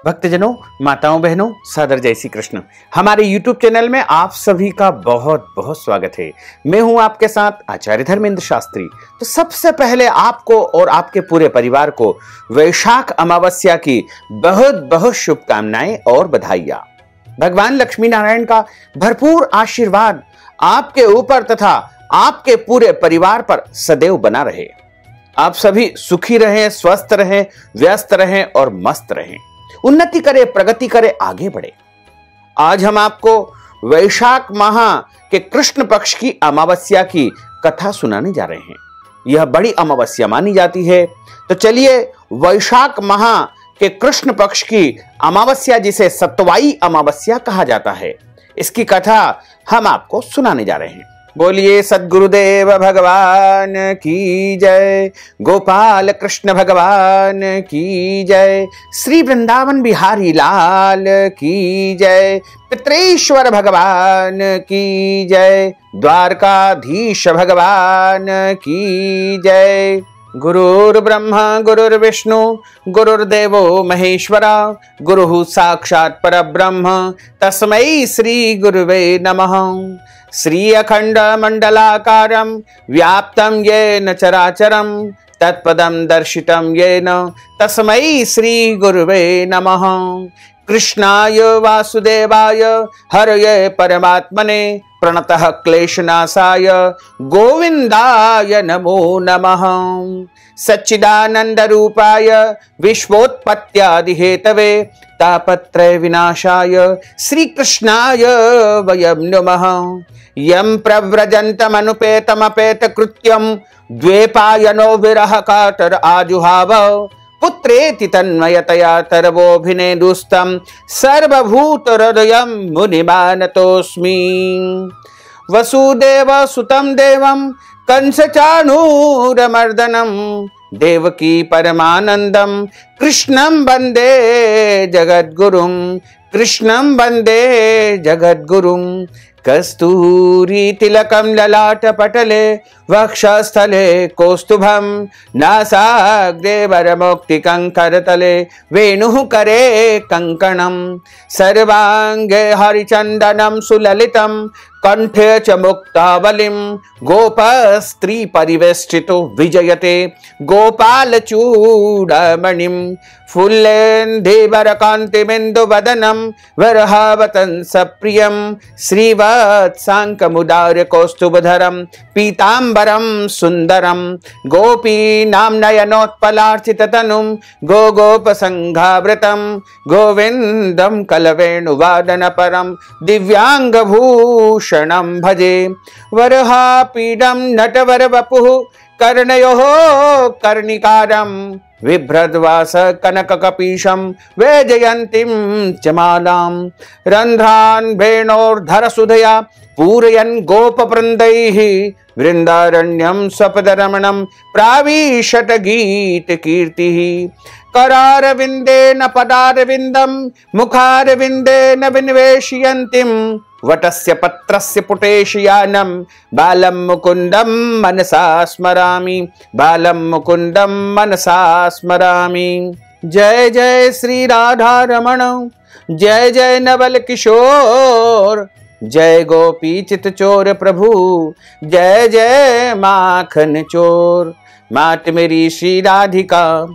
भक्तजनों, माताओं, बहनों, सादर जय श्री कृष्ण। हमारे YouTube चैनल में आप सभी का बहुत बहुत स्वागत है। मैं हूं आपके साथ आचार्य धर्मेंद्र शास्त्री। तो सबसे पहले आपको और आपके पूरे परिवार को वैशाख अमावस्या की बहुत बहुत शुभकामनाएं और बधाइयां। भगवान लक्ष्मी नारायण का भरपूर आशीर्वाद आपके ऊपर तथा आपके पूरे परिवार पर सदैव बना रहे। आप सभी सुखी रहें, स्वस्थ रहें, व्यस्त रहें और मस्त रहें, उन्नति करे, प्रगति करे, आगे बढ़े। आज हम आपको वैशाख माह के कृष्ण पक्ष की अमावस्या की कथा सुनाने जा रहे हैं। यह बड़ी अमावस्या मानी जाती है। तो चलिए, वैशाख माह के कृष्ण पक्ष की अमावस्या, जिसे सतवाई अमावस्या कहा जाता है, इसकी कथा हम आपको सुनाने जा रहे हैं। बोलिए सद्गुरुदेव भगवान की जय, गोपाल कृष्ण भगवान की जय, श्री वृंदावन बिहारी लाल की जय, पितरेश्वर भगवान की जय, द्वारकाधीश भगवान की जय। गुरुर्ब्रह्मा गुरुर्विष्णु गुरुर्देवो महेश्वरा, गुरुः साक्षात् परब्रह्म, तस्मै श्री गुरुवे नमः। श्री अखंड मंडलाकारं व्याप्तं येन चराचरं, तत्पदं दर्शितं येन तस्मै श्री गुरुवे नमः। कृष्णाय वासुदेवाय हरये परमात्मने, प्रणतः क्लेशनाशाय गोविंदाय नमो नमः। सच्चिदानंद रूपाय विश्वोत्पत्त्यादि हेतवे, तापत्रय विनाशाय श्री कृष्णाय वयं नमः। यं प्रव्रजन्तमनुपेतमपेत कृत्यं, द्वैपायनो विरह कातर आजुहाव, पुत्रेति तन्मयतया तरवोऽभिनेदुस्तं, सर्वभूत हृदयं मुनिमानतोऽस्मि। वसुदेव सुतं देवं कंसचाणूरमर्दनं, देवकी परमानंदं कृष्णं वंदे जगद्गुरुं, कृष्णं वंदे जगद्गुरुं। कस्तूरी तिलकं ललाटपटले, वक्षस्थले कौस्तुभं, नासाग्रे वरमौक्तिकं करतले, वेणुः करे कंकणं, सर्वांगे हरिचन्दनं सुललितं, कंठे च मुक्तावलिं, गोपस्त्री परिवेष्टितो विजयते गोपालचूडामणिं। फुल्लेन्धीवरकान्तिबिन्दुवदनं वरहावतंसप्रियं, श्रीवत्साङ्कमुदार्य कौस्तुभधरं, पीताम्बरं सुन्दरं, गोपीनां नयनोत्पलार्चिततनुं, गोगोपसङ्घावृतं, गोविन्दं कलवेणुवादनपरं, दिव्याङ्गभूषणं भजे। वरहापीडं नटवरवपुः, कर्णयोः कर्णिकारं, बिभ्रद्वास कनककपीशं, वैजयन्तीं च मालां। रन्ध्रान् वेणोर्धरसुधया पूरयन् गोपवृन्दैः, वृन्दारण्यं स्वपदरमणं प्राविशत गीतकीर्तिः। करारविन्देन पदारविन्दं, मुखारविन्देन विनिवेशयन्तीं, वटस्य पत्रस्य पुटेशयानं, बालं मुकुन्दं मनसा स्मरामि, बालं मुकुन्दं मनसा स्मरामि। जय जय श्री राधा रमण, जय जय नवल किशोर, जय गोपी चित चोर प्रभु, जय जय माखन चोर। मात मेरी श्री राधिका,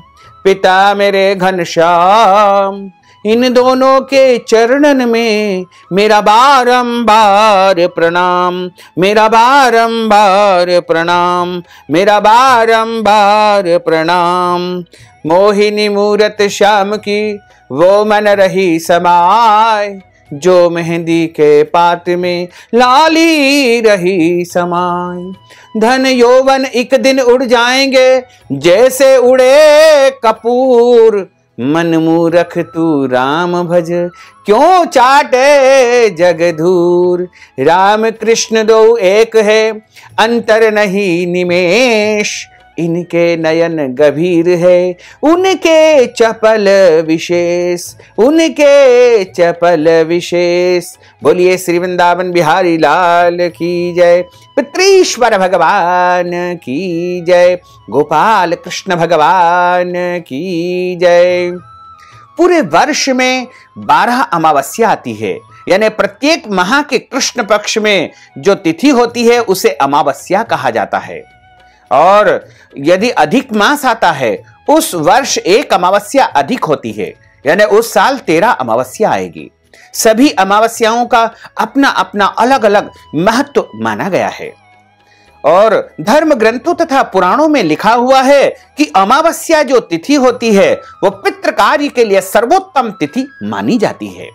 पिता मेरे घनश्याम, इन दोनों के चरणन में मेरा बारंबार प्रणाम, मेरा बारंबार प्रणाम, मेरा बारंबार प्रणाम। मोहिनी मूरत श्याम की वो मन रही समाय, जो मेहंदी के पात में लाली रही समाय। धन यौवन एक दिन उड़ जाएंगे, जैसे उड़े कपूर, मन मूरख तू राम भज, क्यों चाटे जग धूर। राम कृष्ण दो एक है, अंतर नहीं निमेष, इनके नयन गभीर है, उनके चपल विशेष, उनके चपल विशेष। बोलिए श्री वृंदावन बिहारी लाल की जय, पितरेश्वर भगवान की जय, गोपाल कृष्ण भगवान की जय। पूरे वर्ष में 12 अमावस्या आती है, यानी प्रत्येक माह के कृष्ण पक्ष में जो तिथि होती है उसे अमावस्या कहा जाता है। और यदि अधिक मास आता है उस वर्ष एक अमावस्या अधिक होती है, यानी उस साल 13 अमावस्या आएगी। सभी अमावस्याओं का अपना अपना अलग अलग महत्व माना गया है और धर्म ग्रंथों तथा पुराणों में लिखा हुआ है कि अमावस्या जो तिथि होती है वो पितृ कार्य के लिए सर्वोत्तम तिथि मानी जाती है।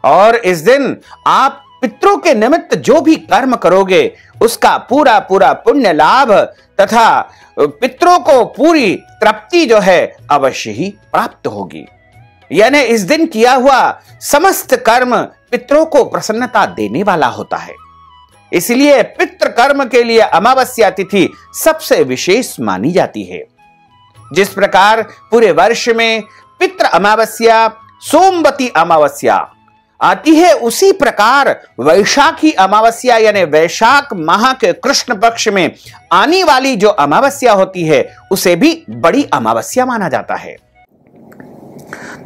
और इस दिन आप पितरों के निमित्त जो भी कर्म करोगे उसका पूरा पूरा पुण्य लाभ तथा पितरों को पूरी तृप्ति जो है अवश्य ही प्राप्त होगी। यानी इस दिन किया हुआ समस्त कर्म पितरों को प्रसन्नता देने वाला होता है। इसलिए पितृ कर्म के लिए अमावस्या तिथि सबसे विशेष मानी जाती है। जिस प्रकार पूरे वर्ष में पितृ अमावस्या, सोमवती अमावस्या आती है, उसी प्रकार वैशाखी अमावस्या यानी वैशाख माह के कृष्ण पक्ष में आने वाली जो अमावस्या होती है उसे भी बड़ी अमावस्या माना जाता है।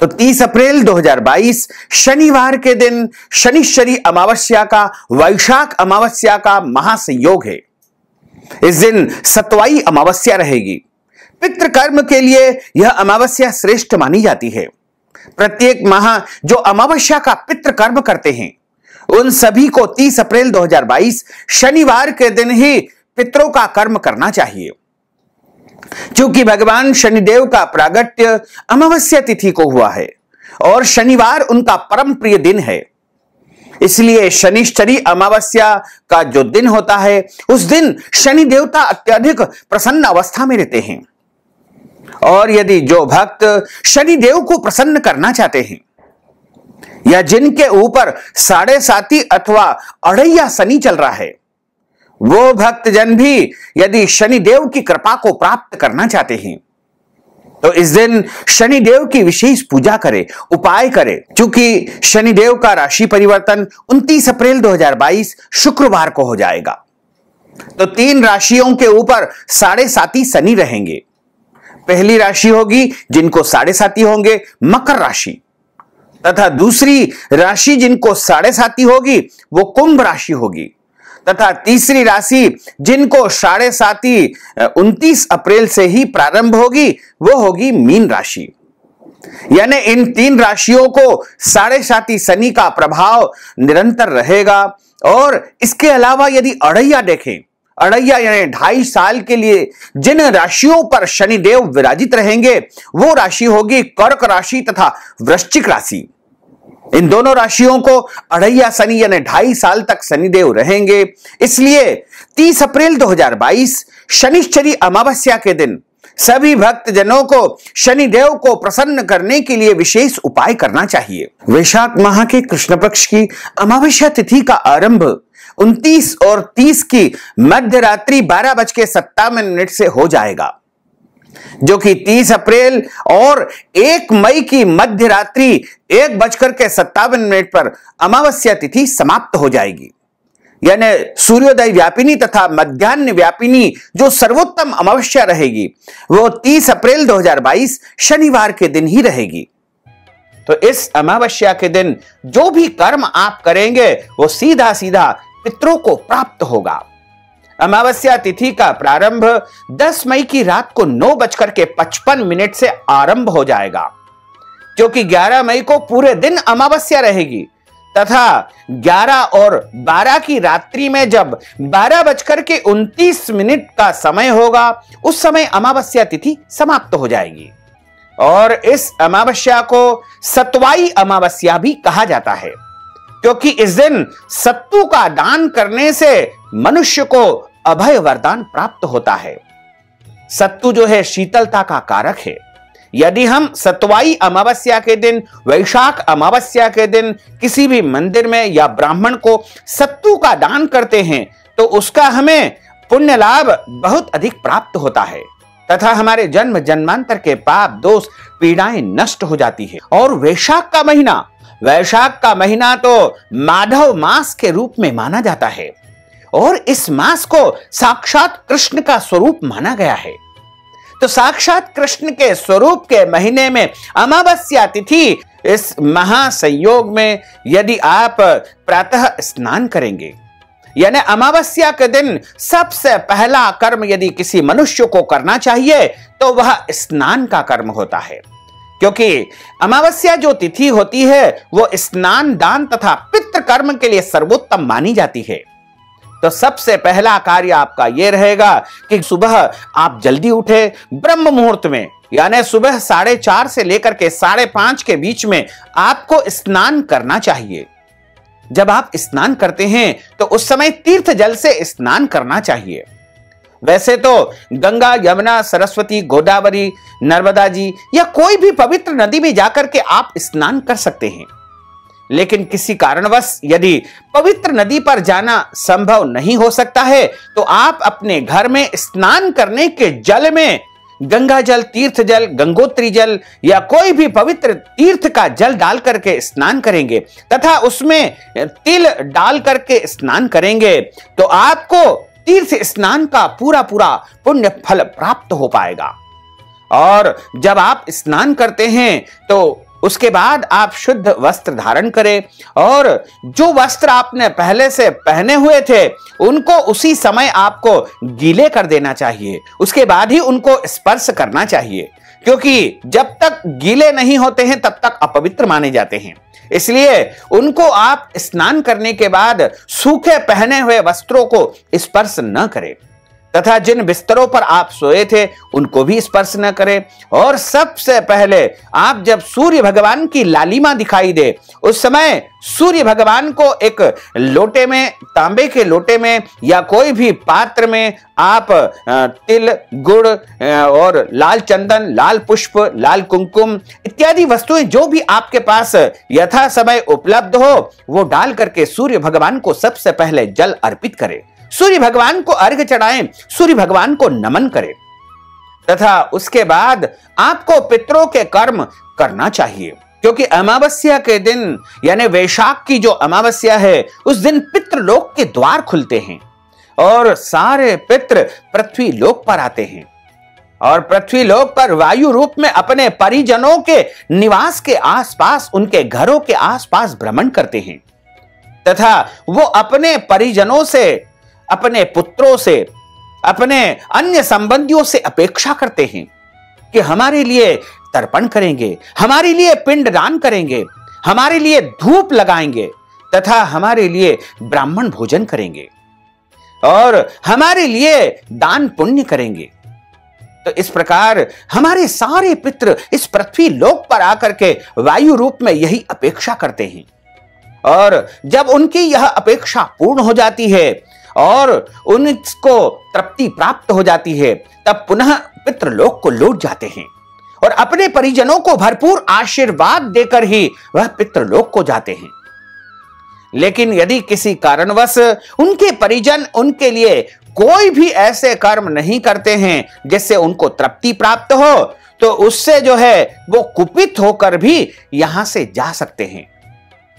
तो 30 अप्रैल 2022 शनिवार के दिन शनिश्चरी अमावस्या का वैशाख अमावस्या का महासंयोग है। इस दिन सतवाई अमावस्या रहेगी। पितृकर्म के लिए यह अमावस्या श्रेष्ठ मानी जाती है। प्रत्येक माह जो अमावस्या का पितृकर्म करते हैं उन सभी को 30 अप्रैल 2022 शनिवार के दिन ही पितरों का कर्म करना चाहिए, क्योंकि भगवान शनिदेव का प्रागट्य अमावस्या तिथि को हुआ है और शनिवार उनका परम प्रिय दिन है। इसलिए शनिश्चरी अमावस्या का जो दिन होता है उस दिन शनि देवता अत्यधिक प्रसन्न अवस्था में रहते हैं। और यदि जो भक्त शनि देव को प्रसन्न करना चाहते हैं या जिनके ऊपर 7.5 अथवा अढ़ैया शनि चल रहा है, वो भक्तजन भी यदि शनिदेव की कृपा को प्राप्त करना चाहते हैं तो इस दिन शनिदेव की विशेष पूजा करें, उपाय करें, क्योंकि शनिदेव का राशि परिवर्तन 29 अप्रैल 2022 शुक्रवार को हो जाएगा। तो 3 राशियों के ऊपर 7.5 शनि रहेंगे। पहली राशि होगी जिनको 7.5 होंगे मकर राशि, तथा दूसरी राशि जिनको 7.5 होगी वो कुंभ राशि होगी, तथा तीसरी राशि जिनको 7.5 29 अप्रैल से ही प्रारंभ होगी वो होगी मीन राशि। यानी इन 3 राशियों को 7.5 शनि का प्रभाव निरंतर रहेगा। और इसके अलावा यदि अढ़ैया देखें, अढ़ैया यानी 2.5 साल के लिए जिन राशियों पर शनिदेव विराजित रहेंगे वो राशि होगी कर्क राशि तथा वृश्चिक राशि। इन दोनों राशियों को अढ़ैया शनि यानी 2.5 साल तक शनिदेव रहेंगे। इसलिए 30 अप्रैल 2022 शनिश्चरी अमावस्या के दिन सभी भक्तजनों को शनिदेव को प्रसन्न करने के लिए विशेष उपाय करना चाहिए। वैशाख माह के कृष्ण पक्ष की अमावस्या तिथि का आरंभ 29 और 30 की मध्य रात्रि 12:57 से हो जाएगा, जो कि 30 अप्रैल और 1 मई की मध्य रात्रि 1:57 पर अमावस्या तिथि समाप्त हो जाएगी। यानी सूर्योदय व्यापिनी तथा मध्याह्न व्यापिनी जो सर्वोत्तम अमावस्या रहेगी वो 30 अप्रैल 2022 शनिवार के दिन ही रहेगी। तो इस अमावस्या के दिन जो भी कर्म आप करेंगे वो सीधा सीधा पितरों को प्राप्त होगा। अमावस्या तिथि का प्रारंभ 10 मई की रात को 9:55 से आरंभ हो जाएगा, क्योंकि 11 मई को पूरे दिन अमावस्या रहेगी तथा 11 और 12 की रात्रि में जब 12:29 का समय होगा उस समय अमावस्या तिथि समाप्त हो जाएगी। और इस अमावस्या को सतवाई अमावस्या भी कहा जाता है, क्योंकि इस दिन सत्तू का दान करने से मनुष्य को अभय वरदान प्राप्त होता है। सत्तू जो है शीतलता का कारक है। यदि हम सतवाई अमावस्या के दिन, वैशाख अमावस्या के दिन किसी भी मंदिर में या ब्राह्मण को सत्तू का दान करते हैं तो उसका हमें पुण्य लाभ बहुत अधिक प्राप्त होता है तथा हमारे जन्म जन्मांतर के पाप दोष पीड़ाएं नष्ट हो जाती है। और वैशाख का महीना तो माधव मास के रूप में माना जाता है और इस मास को साक्षात कृष्ण का स्वरूप माना गया है। तो साक्षात कृष्ण के स्वरूप के महीने में अमावस्या तिथि, इस महासंयोग में यदि आप प्रातः स्नान करेंगे, यानी अमावस्या के दिन सबसे पहला कर्म यदि किसी मनुष्य को करना चाहिए तो वह स्नान का कर्म होता है, क्योंकि अमावस्या जो तिथि होती है वो स्नान, दान तथा पितृ कर्म के लिए सर्वोत्तम मानी जाती है। तो सबसे पहला कार्य आपका यह रहेगा कि सुबह आप जल्दी उठे, ब्रह्म मुहूर्त में, यानी सुबह 4:30 से लेकर के 5:30 के बीच में आपको स्नान करना चाहिए। जब आप स्नान करते हैं तो उस समय तीर्थ जल से स्नान करना चाहिए। वैसे तो गंगा, यमुना, सरस्वती, गोदावरी, नर्मदा जी या कोई भी पवित्र नदी में जाकर के आप स्नान कर सकते हैं, लेकिन किसी कारणवश यदि पवित्र नदी पर जाना संभव नहीं हो सकता है तो आप अपने घर में स्नान करने के जल में गंगा जल, तीर्थ जल, गंगोत्री जल या कोई भी पवित्र तीर्थ का जल डाल करके स्नान करेंगे तथा उसमें तिल डाल करके स्नान करेंगे तो आपको तीर्थ स्नान का पूरा पूरा पुण्य फल प्राप्त हो पाएगा। और जब आप स्नान करते हैं तो उसके बाद आप शुद्ध वस्त्र धारण करें और जो वस्त्र आपने पहले से पहने हुए थे उनको उसी समय आपको गीले कर देना चाहिए। उसके बाद ही उनको स्पर्श करना चाहिए, क्योंकि जब तक गीले नहीं होते हैं तब तक अपवित्र माने जाते हैं। इसलिए उनको आप स्नान करने के बाद सूखे पहने हुए वस्त्रों को स्पर्श न करें तथा जिन बिस्तरों पर आप सोए थे उनको भी स्पर्श न करें। और सबसे पहले आप जब सूर्य भगवान की लालिमा दिखाई दे उस समय सूर्य भगवान को एक लोटे में, तांबे के लोटे में या कोई भी पात्र में आप तिल, गुड़ और लाल चंदन, लाल पुष्प, लाल कुमकुम इत्यादि वस्तुएं जो भी आपके पास यथा समय उपलब्ध हो वो डाल करके सूर्य भगवान को सबसे पहले जल अर्पित करें, सूर्य भगवान को अर्घ्य चढ़ाएं, सूर्य भगवान को नमन करें तथा उसके बाद आपको पितरों के कर्म करना चाहिए, क्योंकि अमावस्या के दिन यानी वैशाख की जो अमावस्या है उस दिन पितृलोक के द्वार खुलते हैं और सारे पितृ पृथ्वी लोक पर आते हैं और पृथ्वी लोक पर वायु रूप में अपने परिजनों के निवास के आसपास, उनके घरों के आसपास भ्रमण करते हैं तथा वो अपने परिजनों से, अपने पुत्रों से, अपने अन्य संबंधियों से अपेक्षा करते हैं कि हमारे लिए तर्पण करेंगे, हमारे लिए पिंडदान करेंगे, हमारे लिए धूप लगाएंगे तथा हमारे लिए ब्राह्मण भोजन करेंगे और हमारे लिए दान पुण्य करेंगे। तो इस प्रकार हमारे सारे पितृ इस पृथ्वी लोक पर आकर के वायु रूप में यही अपेक्षा करते हैं और जब उनकी यह अपेक्षा पूर्ण हो जाती है और उनको तृप्ति प्राप्त हो जाती है तब पुनः पितृलोक को लौट जाते हैं और अपने परिजनों को भरपूर आशीर्वाद देकर ही वह पितृलोक को जाते हैं। लेकिन यदि किसी कारणवश उनके परिजन उनके लिए कोई भी ऐसे कर्म नहीं करते हैं जिससे उनको तृप्ति प्राप्त हो तो उससे जो है वो कुपित होकर भी यहां से जा सकते हैं।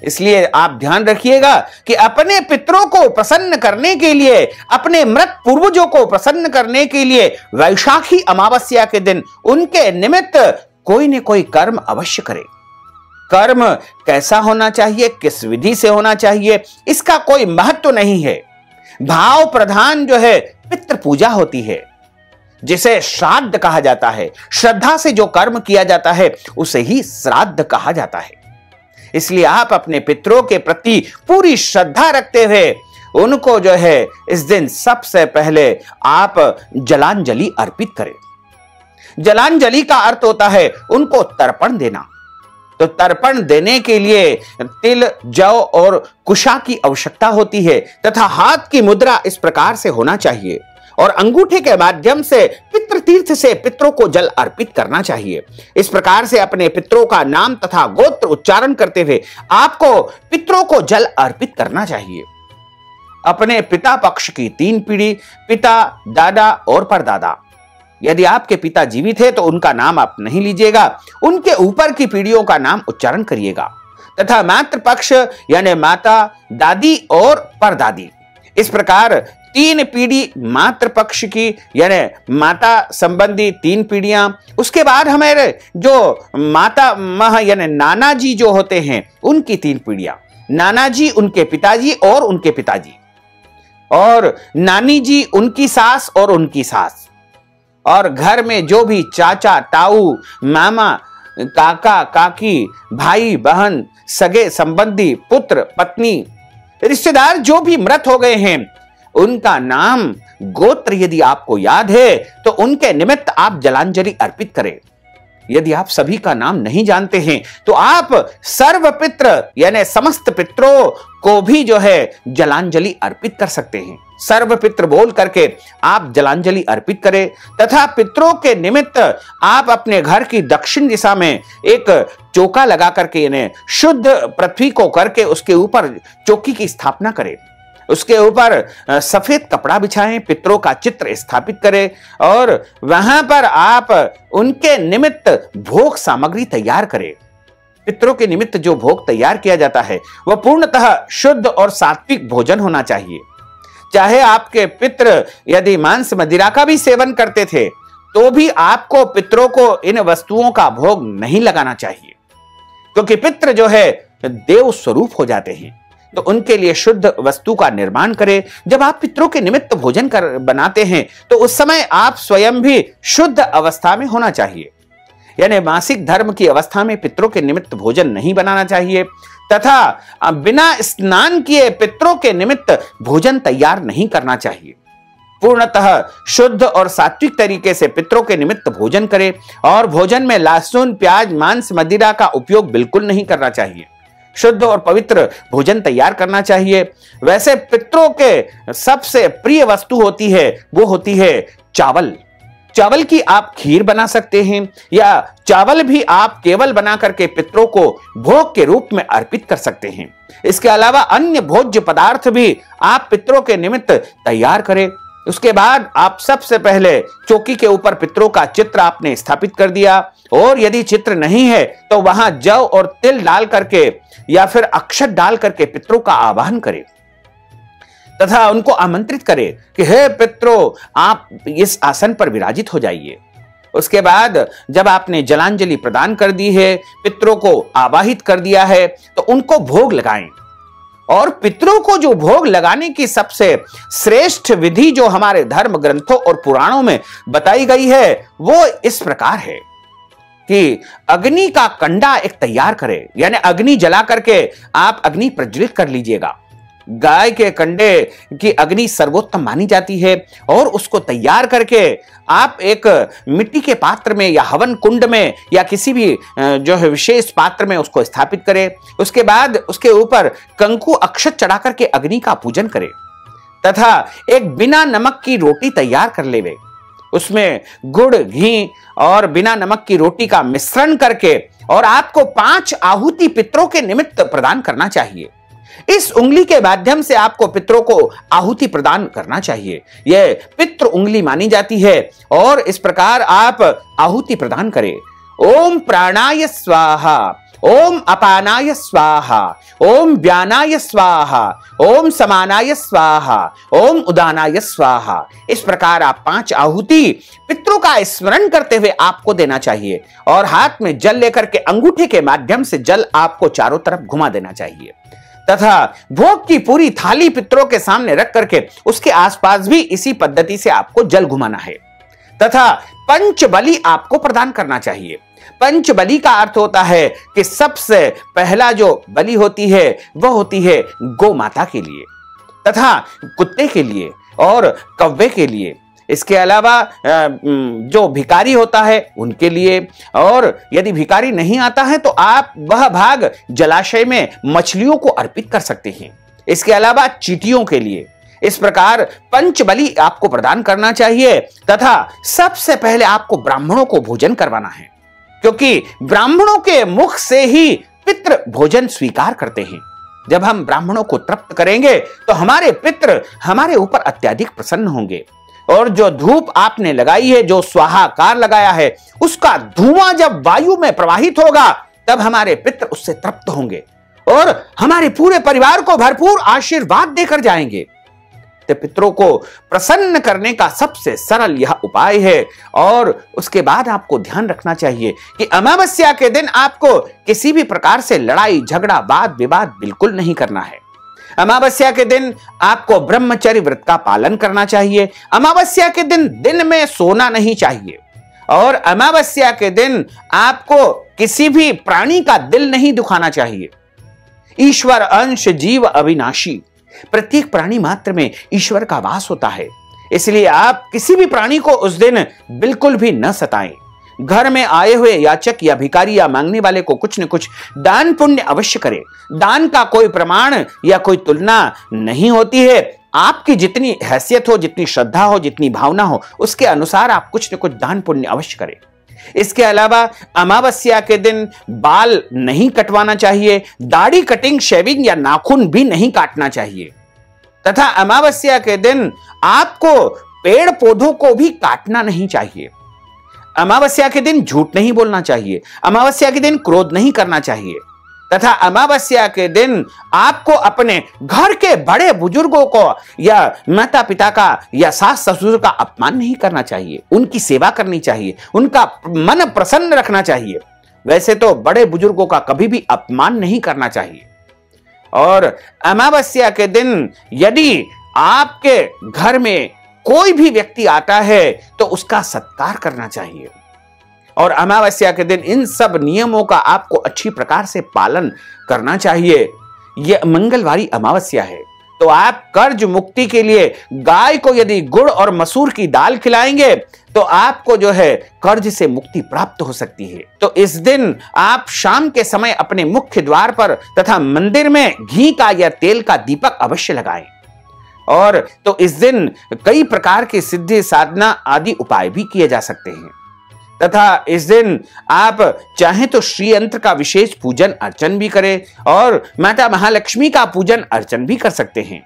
इसलिए आप ध्यान रखिएगा कि अपने पितरों को प्रसन्न करने के लिए, अपने मृत पूर्वजों को प्रसन्न करने के लिए वैशाखी अमावस्या के दिन उनके निमित्त कोई न कोई कर्म अवश्य करें। कर्म कैसा होना चाहिए, किस विधि से होना चाहिए, इसका कोई महत्व नहीं है। भाव प्रधान जो है पितृ पूजा होती है, जिसे श्राद्ध कहा जाता है। श्रद्धा से जो कर्म किया जाता है उसे ही श्राद्ध कहा जाता है। इसलिए आप अपने पितरों के प्रति पूरी श्रद्धा रखते हुए उनको जो है इस दिन सबसे पहले आप जलांजलि अर्पित करें। जलांजलि का अर्थ होता है उनको तर्पण देना। तो तर्पण देने के लिए तिल, जौ और कुशा की आवश्यकता होती है तथा हाथ की मुद्रा इस प्रकार से होना चाहिए और अंगूठे के माध्यम से पितृ तीर्थ से पितरों को जल अर्पित करना चाहिए। इस प्रकार से अपने पितरों का नाम तथा गोत्र उच्चारण करते हुए आपको पितरों को जल अर्पित करना चाहिए। अपने पिता पक्ष की 3 पीढ़ी, पिता, दादा और परदादा, यदि आपके पिता जीवित है तो उनका नाम आप नहीं लीजिएगा, उनके ऊपर की पीढ़ियों का नाम उच्चारण करिएगा तथा मातृ पक्ष यानी माता, दादी और परदादी, इस प्रकार 3 पीढ़ी मातृ पक्ष की, यानी माता संबंधी 3 पीढ़ियां। उसके बाद हमारे जो माता मह यानी नाना जी जो होते हैं उनकी 3 पीढ़ियां, नाना जी, उनके पिताजी और उनके पिताजी, और नानी जी, उनकी सास और उनकी सास, और घर में जो भी चाचा, ताऊ, मामा, काका, काकी, भाई, बहन, सगे संबंधी, पुत्र, पत्नी, रिश्तेदार जो भी मृत हो गए हैं उनका नाम, गोत्र यदि आपको याद है तो उनके निमित्त आप जलांजलि अर्पित करें। यदि आप सभी का नाम नहीं जानते हैं तो आप सर्व पित्र यानी समस्त पितरों को भी जो है जलांजलि अर्पित कर सकते हैं। सर्व पित्र बोल करके आप जलांजलि अर्पित करें तथा पितरों के निमित्त आप अपने घर की दक्षिण दिशा में एक चौका लगा करके यानी शुद्ध पृथ्वी को करके उसके ऊपर चौकी की स्थापना करें। उसके ऊपर सफेद कपड़ा बिछाएं, पितरों का चित्र स्थापित करें और वहां पर आप उनके निमित्त भोग सामग्री तैयार करें। पितरों के निमित्त जो भोग तैयार किया जाता है वह पूर्णतः शुद्ध और सात्विक भोजन होना चाहिए। चाहे आपके पितृ यदि मांस मदिरा का भी सेवन करते थे तो भी आपको पितरों को इन वस्तुओं का भोग नहीं लगाना चाहिए, क्योंकि पितृ जो है देव स्वरूप हो जाते हैं। तो उनके लिए शुद्ध वस्तु का निर्माण करें। जब आप पितरों के निमित्त भोजन बनाते हैं तो उस समय आप स्वयं भी शुद्ध अवस्था में होना चाहिए, यानी मासिक धर्म की अवस्था में पितरों के निमित्त भोजन नहीं बनाना चाहिए तथा बिना स्नान किए पितरों के निमित्त भोजन तैयार नहीं करना चाहिए। पूर्णतः शुद्ध और सात्विक तरीके से पितरों के निमित्त भोजन करें और भोजन में लहसुन, प्याज, मांस, मदिरा का उपयोग बिल्कुल नहीं करना चाहिए। शुद्ध और पवित्र भोजन तैयार करना चाहिए। वैसे पितरों के सबसे प्रिय वस्तु होती है वो होती है चावल। चावल की आप खीर बना सकते हैं या चावल भी आप केवल बना करके पितरों को भोग के रूप में अर्पित कर सकते हैं। इसके अलावा अन्य भोज्य पदार्थ भी आप पितरों के निमित्त तैयार करें। उसके बाद आप सबसे पहले चौकी के ऊपर पितरों का चित्र आपने स्थापित कर दिया और यदि चित्र नहीं है तो वहां जौ और तिल डाल करके या फिर अक्षत डाल करके पितरों का आवाहन करें तथा उनको आमंत्रित करें कि हे पितरों, आप इस आसन पर विराजित हो जाइए। उसके बाद जब आपने जलांजलि प्रदान कर दी है, पितरों को आवाहित कर दिया है, तो उनको भोग लगाएं। और पितरों को जो भोग लगाने की सबसे श्रेष्ठ विधि जो हमारे धर्म ग्रंथों और पुराणों में बताई गई है वो इस प्रकार है कि अग्नि का कंडा एक तैयार करें, यानी अग्नि जला करके आप अग्नि प्रज्वलित कर लीजिएगा। गाय के कंडे की अग्नि सर्वोत्तम मानी जाती है और उसको तैयार करके आप एक मिट्टी के पात्र में या हवन कुंड में या किसी भी जो है विशेष पात्र में उसको स्थापित करें। उसके बाद उसके ऊपर कंकु अक्षत चढ़ा करके अग्नि का पूजन करें तथा एक बिना नमक की रोटी तैयार कर लेवे। उसमें गुड़, घी और बिना नमक की रोटी का मिश्रण करके और आपको 5 आहुति पितरों के निमित्त प्रदान करना चाहिए। इस उंगली के माध्यम से आपको पितरों को आहुति प्रदान करना चाहिए। यह पितृ उंगली मानी जाती है और इस प्रकार आप आहुति प्रदान करें। ओम प्राणाय स्वाहा, ओम अपानाय स्वाहा, ओम व्यानाय स्वाहा, ओम समानाय स्वाहा, ओम उदानाय स्वाहा। इस प्रकार आप 5 आहुति पितरों का स्मरण करते हुए आपको देना चाहिए और हाथ में जल लेकर के अंगूठे के माध्यम से जल आपको चारों तरफ घुमा देना चाहिए तथा भोग की पूरी थाली पितरों के सामने रख करके उसके आसपास भी इसी पद्धति से आपको जल घुमाना है तथा पंच बलि आपको प्रदान करना चाहिए। पंच बलि का अर्थ होता है कि सबसे पहला जो बलि होती है वह होती है गौ माता के लिए तथा कुत्ते के लिए और कौवे के लिए। इसके अलावा जो भिखारी होता है उनके लिए, और यदि भिखारी नहीं आता है तो आप वह भाग जलाशय में मछलियों को अर्पित कर सकते हैं। इसके अलावा चींटियों के लिए। इस प्रकार पंच बलि आपको प्रदान करना चाहिए तथा सबसे पहले आपको ब्राह्मणों को भोजन करवाना है, क्योंकि ब्राह्मणों के मुख से ही पितृ भोजन स्वीकार करते हैं। जब हम ब्राह्मणों को तृप्त करेंगे तो हमारे पितृ हमारे ऊपर अत्यधिक प्रसन्न होंगे और जो धूप आपने लगाई है, जो स्वाहाकार लगाया है, उसका धुआं जब वायु में प्रवाहित होगा तब हमारे पितृ उससे तृप्त होंगे और हमारे पूरे परिवार को भरपूर आशीर्वाद देकर जाएंगे। तो पितरों को प्रसन्न करने का सबसे सरल यह उपाय है। और उसके बाद आपको ध्यान रखना चाहिए कि अमावस्या के दिन आपको किसी भी प्रकार से लड़ाई झगड़ा वाद विवाद बिल्कुल नहीं करना है। अमावस्या के दिन आपको ब्रह्मचर्य व्रत का पालन करना चाहिए। अमावस्या के दिन में सोना नहीं चाहिए। और अमावस्या के दिन आपको किसी भी प्राणी का दिल नहीं दुखाना चाहिए। ईश्वर अंश जीव अविनाशी, प्रत्येक प्राणी मात्र में ईश्वर का वास होता है, इसलिए आप किसी भी प्राणी को उस दिन बिल्कुल भी न सताएं। घर में आए हुए याचक या भिखारी या मांगने वाले को कुछ न कुछ दान पुण्य अवश्य करें। दान का कोई प्रमाण या कोई तुलना नहीं होती है। आपकी जितनी हैसियत हो, जितनी श्रद्धा हो, जितनी भावना हो, उसके अनुसार आप कुछ न कुछ दान पुण्य अवश्य करें। इसके अलावा अमावस्या के दिन बाल नहीं कटवाना चाहिए। दाढ़ी, कटिंग, शेविंग या नाखून भी नहीं काटना चाहिए। तथा अमावस्या के दिन आपको पेड़ पौधों को भी काटना नहीं चाहिए। अमावस्या के दिन झूठ नहीं बोलना चाहिए। अमावस्या के दिन क्रोध नहीं करना चाहिए। तथा अमावस्या के दिन आपको अपने घर के बड़े बुजुर्गों को या माता पिता का या सास ससुर का अपमान नहीं करना चाहिए। उनकी सेवा करनी चाहिए, उनका मन प्रसन्न रखना चाहिए। वैसे तो बड़े बुजुर्गों का कभी भी अपमान नहीं करना चाहिए। और अमावस्या के दिन यदि आपके घर में कोई भी व्यक्ति आता है तो उसका सत्कार करना चाहिए। और अमावस्या के दिन इन सब नियमों का आपको अच्छी प्रकार से पालन करना चाहिए। यह मंगलवारी अमावस्या है, तो आप कर्ज मुक्ति के लिए गाय को यदि गुड़ और मसूर की दाल खिलाएंगे तो आपको जो है कर्ज से मुक्ति प्राप्त हो सकती है। तो इस दिन आप शाम के समय अपने मुख्य द्वार पर तथा मंदिर में घी का या तेल का दीपक अवश्य लगाएं। और तो इस दिन कई प्रकार की सिद्धि साधना आदि उपाय भी किए जा सकते हैं। तथा इस दिन आप चाहें तो श्री यंत्र का विशेष पूजन अर्चन भी करें और माता महालक्ष्मी का पूजन अर्चन भी कर सकते हैं।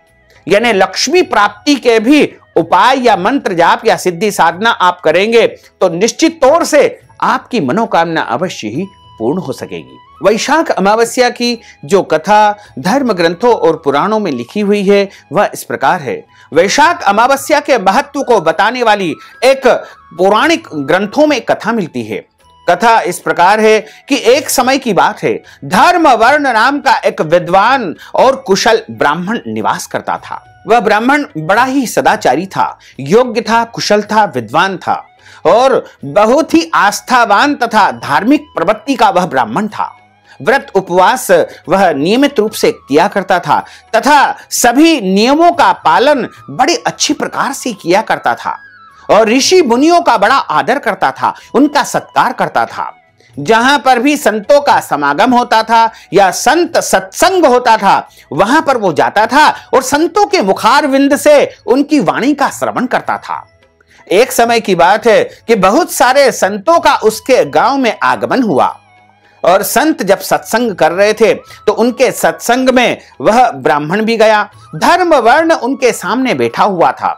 यानी लक्ष्मी प्राप्ति के भी उपाय या मंत्र जाप या सिद्धि साधना आप करेंगे तो निश्चित तौर से आपकी मनोकामना अवश्य ही पूर्ण हो सकेगी। वैशाख अमावस्या की जो कथा धर्म ग्रंथों और पुराणों में लिखी हुई है वह इस प्रकार है। वैशाख अमावस्या के महत्व को बताने वाली एक पौराणिक ग्रंथों में कथा मिलती है। कथा इस प्रकार है कि एक समय की बात है, धर्मवर्ण नाम का एक विद्वान और कुशल ब्राह्मण निवास करता था। वह ब्राह्मण बड़ा ही सदाचारी था, योग्य था, कुशल था, विद्वान था और बहुत ही आस्थावान तथा धार्मिक प्रवृत्ति का वह ब्राह्मण था। व्रत उपवास वह नियमित रूप से किया करता था तथा सभी नियमों का पालन बड़े अच्छी प्रकार से किया करता था और ऋषि मुनियों का बड़ा आदर करता था, उनका सत्कार करता था। जहां पर भी संतों का समागम होता था या संत सत्संग होता था वहां पर वो जाता था और संतों के मुखारविंद से उनकी वाणी का श्रवण करता था। एक समय की बात है कि बहुत सारे संतों का उसके गांव में आगमन हुआ और संत जब सत्संग कर रहे थे तो उनके सत्संग में वह ब्राह्मण भी गया। धर्म वर्ण उनके सामने बैठा हुआ था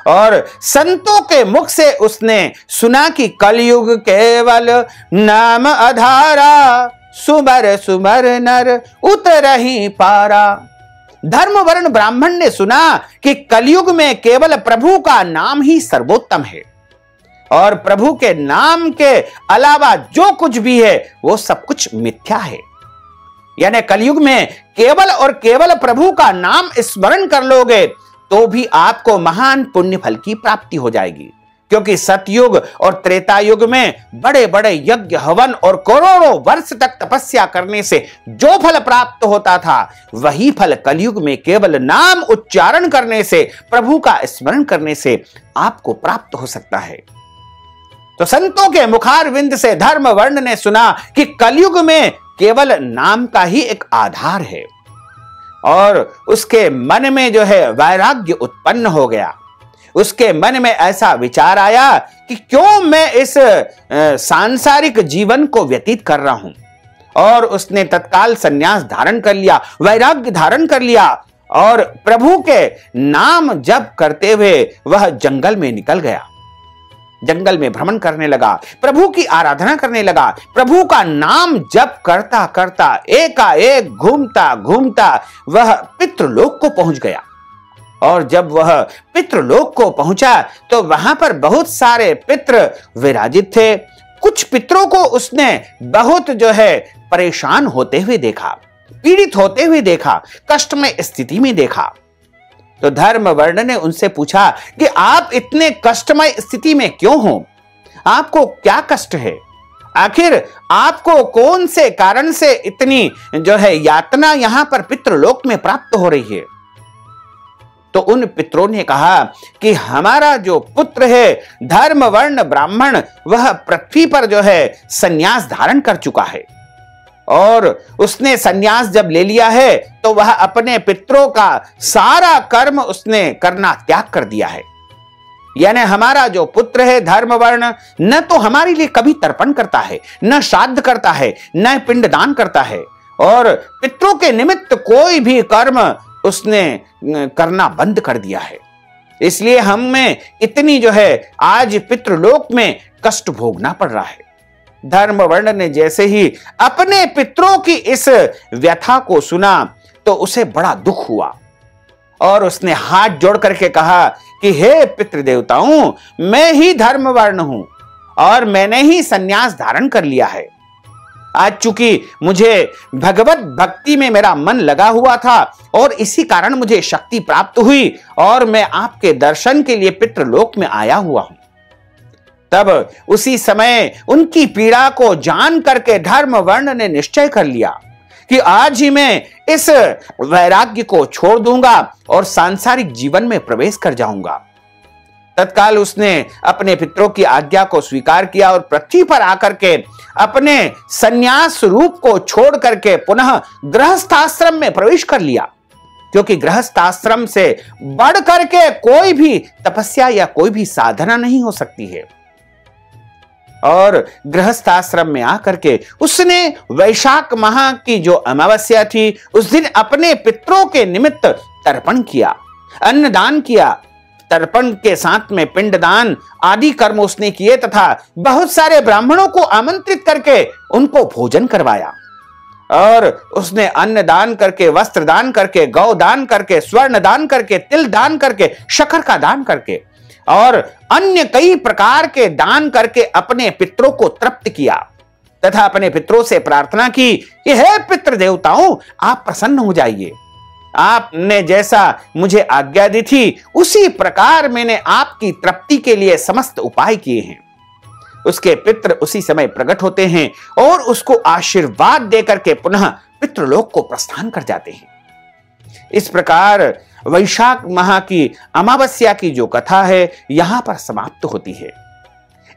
और संतों के मुख से उसने सुना कि कलयुग केवल नाम आधारा, सुमर सुमर नर उतरहि पारा। धर्म वर्ण ब्राह्मण ने सुना कि कलयुग में केवल प्रभु का नाम ही सर्वोत्तम है और प्रभु के नाम के अलावा जो कुछ भी है वो सब कुछ मिथ्या है। यानी कलयुग में केवल और केवल प्रभु का नाम स्मरण कर लोगे तो भी आपको महान पुण्य फल की प्राप्ति हो जाएगी, क्योंकि सतयुग और त्रेता युग में बड़े बड़े यज्ञ हवन और करोड़ों वर्ष तक तपस्या करने से जो फल प्राप्त होता था वही फल कलयुग में केवल नाम उच्चारण करने से, प्रभु का स्मरण करने से आपको प्राप्त हो सकता है। तो संतों के मुखारविंद से धर्म वर्ण ने सुना कि कलयुग में केवल नाम का ही एक आधार है और उसके मन में जो है वैराग्य उत्पन्न हो गया। उसके मन में ऐसा विचार आया कि क्यों मैं इस सांसारिक जीवन को व्यतीत कर रहा हूं और उसने तत्काल संन्यास धारण कर लिया, वैराग्य धारण कर लिया और प्रभु के नाम जप करते हुए वह जंगल में निकल गया। जंगल में भ्रमण करने लगा, प्रभु की आराधना करने लगा, प्रभु का नाम जप करता करता एकाएक घूमता घूमता वह पितृलोक को पहुंच गया और जब वह पितृलोक को पहुंचा तो वहां पर बहुत सारे पितृ विराजित थे। कुछ पितरों को उसने बहुत परेशान होते हुए देखा, पीड़ित होते हुए देखा, कष्टमय स्थिति में देखा। तो धर्मवर्ण ने उनसे पूछा कि आप इतने कष्टमय स्थिति में क्यों हो? आपको क्या कष्ट है? आखिर आपको कौन से कारण से इतनी यातना यहां पर पितृलोक में प्राप्त हो रही है? तो उन पितरों ने कहा कि हमारा जो पुत्र है धर्मवर्ण ब्राह्मण, वह पृथ्वी पर संन्यास धारण कर चुका है और उसने संन्यास जब ले लिया है तो वह अपने पितरों का सारा कर्म उसने करना त्याग कर दिया है। यानी हमारा जो पुत्र है धर्मवर्ण न तो हमारे लिए कभी तर्पण करता है, न श्राद्ध करता है, न पिंडदान करता है और पितरों के निमित्त कोई भी कर्म उसने करना बंद कर दिया है। इसलिए हमें इतनी आज पितृलोक में कष्ट भोगना पड़ रहा है। धर्मवर्ण ने जैसे ही अपने पितरों की इस व्यथा को सुना तो उसे बड़ा दुख हुआ और उसने हाथ जोड़ करके कहा कि हे पितृदेवताओं, मैं ही धर्मवर्ण हूं और मैंने ही संन्यास धारण कर लिया है। आज चूंकि मुझे भगवत भक्ति में मेरा मन लगा हुआ था और इसी कारण मुझे शक्ति प्राप्त हुई और मैं आपके दर्शन के लिए पितृलोक में आया हुआ हूं। तब उसी समय उनकी पीड़ा को जान करके धर्मवर्ण ने निश्चय कर लिया कि आज ही मैं इस वैराग्य को छोड़ दूंगा और सांसारिक जीवन में प्रवेश कर जाऊंगा। तत्काल उसने अपने पितरों की आज्ञा को स्वीकार किया और पृथ्वी पर आकर के अपने संन्यास रूप को छोड़ करके पुनः गृहस्थाश्रम में प्रवेश कर लिया, क्योंकि गृहस्थाश्रम से बढ़ करके कोई भी तपस्या या कोई भी साधना नहीं हो सकती है। और गृहस्थाश्रम में आकर के उसने वैशाख माह की जो अमावस्या थी उस दिन अपने पितरों के निमित्त तर्पण किया, अन्नदान किया। तर्पण के साथ में पिंडदान आदि कर्म उसने किए तथा बहुत सारे ब्राह्मणों को आमंत्रित करके उनको भोजन करवाया और उसने अन्न दान करके, वस्त्र दान करके, गौ दान करके, स्वर्ण दान करके, तिल दान करके, शक्कर का दान करके और अन्य कई प्रकार के दान करके अपने पितरों को तृप्त किया तथा अपने पितरों से प्रार्थना की कि हे पितृ देवताओं, आप प्रसन्न हो जाइए। आपने जैसा मुझे आज्ञा दी थी उसी प्रकार मैंने आपकी तृप्ति के लिए समस्त उपाय किए हैं। उसके पितृ उसी समय प्रकट होते हैं और उसको आशीर्वाद देकर के पुनः पितृलोक को प्रस्थान कर जाते हैं। इस प्रकार वैशाख माह की अमावस्या की जो कथा है यहां पर समाप्त होती है।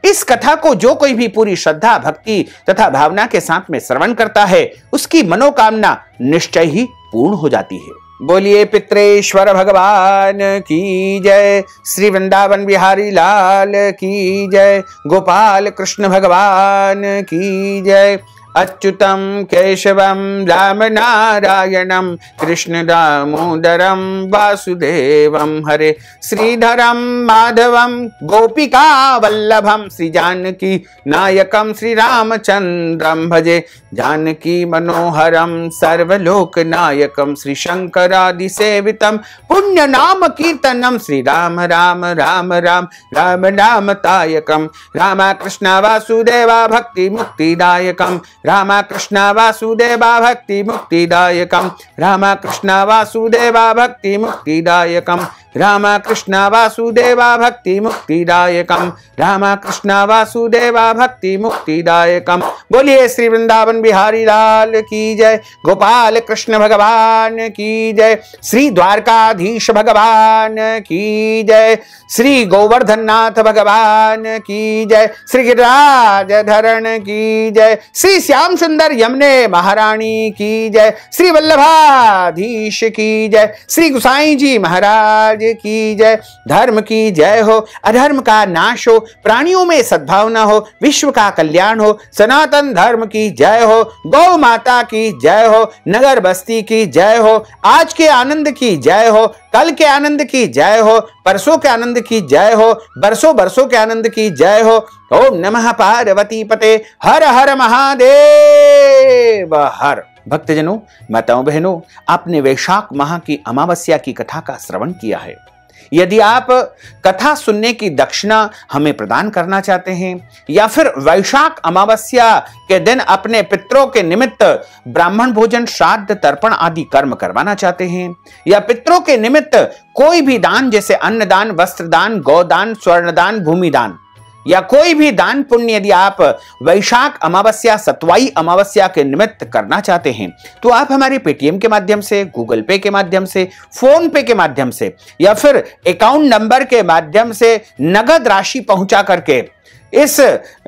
इस कथा को जो कोई भी पूरी श्रद्धा, भक्ति तथा भावना के साथ में श्रवण करता है उसकी मनोकामना निश्चय ही पूर्ण हो जाती है। बोलिए पितरेश्वर भगवान की जय, श्री वृंदावन बिहारी लाल की जय, गोपाल कृष्ण भगवान की जय। अच्युतम केशवम राम नारायणम कृष्ण दामोदरम वासुदेवम हरे, श्रीधरम माधवम गोपिका वल्लभम, श्री जानकी नायकम श्री रामचंद्रम भजे, जानकी मनोहरम सर्वलोक नायकम, श्री शंकरादि सेवितम पुण्य नाम कीर्तनम, श्री राम राम राम राम राम नाम तायकम, रामा कृष्ण वासुदेवा भक्ति मुक्तिदायकम, रामा कृष्ण वासुदेवा भक्ति मुक्तिदायकम, रामा कृष्ण वासुदेवा भक्ति मुक्तिदायकम, रामा कृष्ण वासुदेवा भक्ति मुक्तिदायकम, रामा कृष्ण वासुदेवा भक्ति मुक्तिदायकम। बोलिए श्री वृंदावन बिहारी लाल की जय, गोपाल कृष्ण भगवान की जय, श्री द्वारकाधीश भगवान की जय, श्री गोवर्धन नाथ भगवान की जय, श्री गिरिराज धरण की जय, श्री श्याम सुंदर यमुने महारानी की जय, श्री वल्लभाधीश की जय, श्री गुसाई जी महाराज की जय। धर्म की जय हो, अधर्म का नाश हो, प्राणियों में सद्भावना हो, विश्व का कल्याण हो, सनातन धर्म की जय हो, गौ माता की जय हो, नगर बस्ती की जय हो, आज के आनंद की जय हो, कल के आनंद की जय हो, परसों के आनंद की जय हो, बरसों बरसों के आनंद की जय हो। ओम नमः पार्वती पते, हर हर महादेव हर। भक्तजनों, माताओं बहनों, आपने वैशाख माह की अमावस्या की कथा का श्रवण किया है। यदि आप कथा सुनने की दक्षिणा हमें प्रदान करना चाहते हैं या फिर वैशाख अमावस्या के दिन अपने पितरों के निमित्त ब्राह्मण भोजन, श्राद्ध, तर्पण आदि कर्म करवाना चाहते हैं या पितरों के निमित्त कोई भी दान जैसे अन्नदान, वस्त्रदान, गौदान, स्वर्णदान, भूमिदान या कोई भी दान पुण्य यदि आप वैशाख अमावस्या, सतवाई अमावस्या के निमित्त करना चाहते हैं तो आप हमारे पेटीएम के माध्यम से, गूगल पे के माध्यम से, फोन पे के माध्यम से या फिर अकाउंट नंबर के माध्यम से नगद राशि पहुंचा करके इस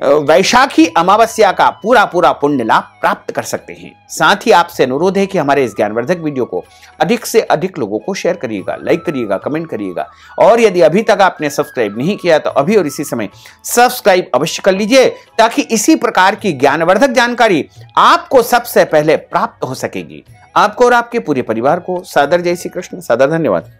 वैशाखी अमावस्या का पूरा पुण्य लाभ प्राप्त कर सकते हैं। साथ ही आपसे अनुरोध है कि हमारे इस ज्ञानवर्धक वीडियो को अधिक से अधिक लोगों को शेयर करिएगा, लाइक करिएगा, कमेंट करिएगा और यदि अभी तक आपने सब्सक्राइब नहीं किया तो अभी और इसी समय सब्सक्राइब अवश्य कर लीजिए ताकि इसी प्रकार की ज्ञानवर्धक जानकारी आपको सबसे पहले प्राप्त हो सकेगी। आपको और आपके पूरे परिवार को सादर जय श्री कृष्ण, सादर धन्यवाद।